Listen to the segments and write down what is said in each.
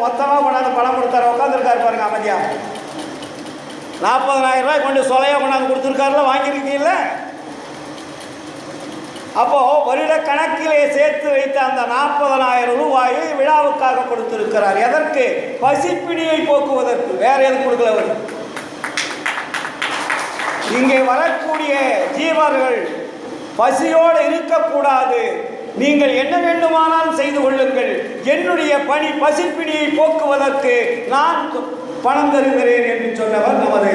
மொத்தமாக கொண்டாந்து பணம் கொடுத்தாரு, உட்காந்துருக்காரு பாருங்க அமைதியா. 40,000 ரூபாய் கொண்டு சொலையாக கொண்டாந்து கொடுத்துருக்காருல, வாங்கியிருக்கீங்கள. அப்போ வருட கணக்கிலே சேர்த்து வைத்த அந்த 40,000 ரூபாயை விழாவுக்காக கொடுத்திருக்கிறார். எதற்கு? பசிப்பிணியை போக்குவதற்கு. வேற எதுவும் கொடுக்கல அவர். இங்கே வரக்கூடிய ஜீவர்கள் பசியோடு இருக்கக்கூடாது, நீங்கள் என்ன வேண்டுமானாலும் செய்து கொள்ளுங்கள், என்னுடைய பணி பசிப்பிணியை போக்குவதற்கு நான் பணம் தருகிறேன் என்று சொன்னவர் நமது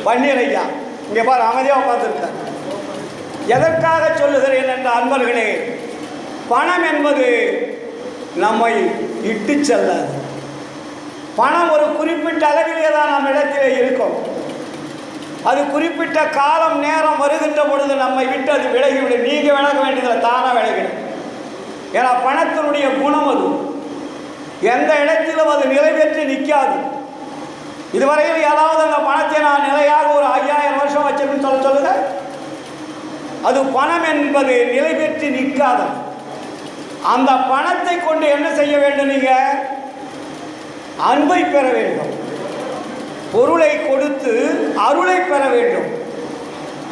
பன்னீர் ஐயா. இங்கே பாரு, அமைதியாக உட்கார்ந்திருக்கார். எதற்காக சொல்லுகிறேன் என்ற அன்பர்களே, பணம் என்பது நம்மை இட்டு செல்லாது. பணம் ஒரு குறிப்பிட்ட அளவிலே தான் நம் இடத்திலே இருக்கும். அது குறிப்பிட்ட காலம் நேரம் வருகின்ற பொழுது நம்மை விட்டு அது விலகிவிடும். நீங்கள் விலக வேண்டியதில்லை, தானாக விலகிடும். ஏன்னா பணத்தினுடைய குணம் அது. எந்த இடத்திலும் அது நிறைவேற்றி நிற்காது. இதுவரையில் ஏதாவது அந்த பணத்தை நான் நிலையாக ஒரு 5000 வருஷம் வச்சிருக்குன்னு சொல்லுங்க. அது பணம் என்பது நிலை பெற்று நிற்காத. அந்த பணத்தை கொண்டு என்ன செய்ய வேண்டும்? நீங்க அன்பை பெற வேண்டும். பொருளை கொடுத்து அருளை பெற வேண்டும்.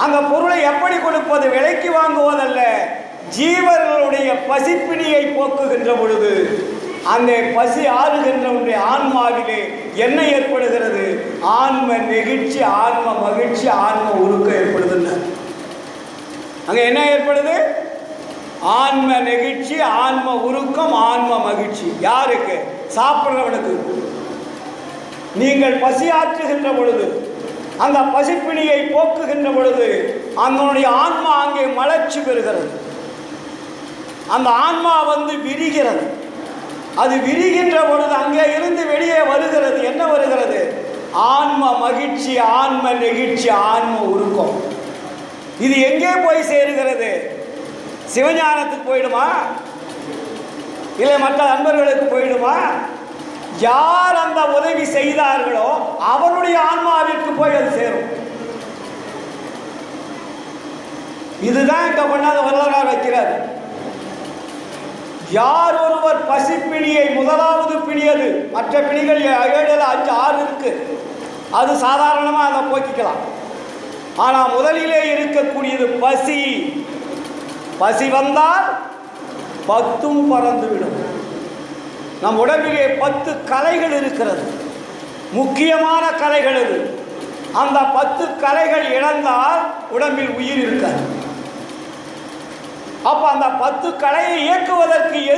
அந்த பொருளை எப்படி கொடுப்பது? விலைக்கு வாங்குவதல்ல. ஜீவர்களுடைய பசிப்பிணியை போக்குகின்ற பொழுது அந்த பசி ஆறுகின்ற ஆன்மாவிலே என்ன ஏற்படுகிறது? ஆன்ம நெகிழ்ச்சி, ஆன்ம மகிழ்ச்சி, ஆன்ம உருக்கம் ஏற்படுதுன்னு. அங்கே என்ன ஏற்படுது? ஆன்ம நெகிழ்ச்சி, ஆன்ம உருக்கம், ஆன்ம மகிழ்ச்சி. யாருக்கு? சாப்பிட்றவனுக்கு. நீங்கள் பசி ஆற்றுகின்ற பொழுது, அந்த பசிப்பிணியை போக்குகின்ற பொழுது அதனுடைய ஆன்மா அங்கே மலர்ச்சி பெறுகிறது. அந்த ஆன்மா விரிகிறது. அது விரிகின்ற பொழுது அங்கே இருந்து வெளியே வருகிறது. என்ன வருகிறது? ஆன்ம மகிழ்ச்சி, ஆன்ம நெகிழ்ச்சி, ஆன்ம உருக்கம். இது எங்கே போய் சேருகிறது? சிவஞானத்துக்கு போயிடுமா? இல்லை மற்ற அன்பர்களுக்கு போயிடுமா? யார் அந்த உதவி செய்தார்களோ அவருடைய ஆன்மாவிற்கு போய் அது சேரும். இதுதான் இங்க கொண்டாந்து வரலாறு வைக்கிறார். யார் ஒருவர் பசிப்பிணியை முதலாவது பிணியது, மற்ற பிணிகள் 7, 5, 6 இருக்கு, அது சாதாரணமாக அதை போக்கிக்கலாம். ஆனால் முதலிலே இருக்கக்கூடியது பசி. பசி வந்தால் 10ம் பறந்துவிடும். நம் உடம்பிலே 10 கலைகள் இருக்கிறது, முக்கியமான கலைகள் அது. அந்த 10 கலைகள் இழந்தால் உடம்பில் உயிர் இருக்காது. அப்ப அந்த 10 கலையை இயக்குவதற்கு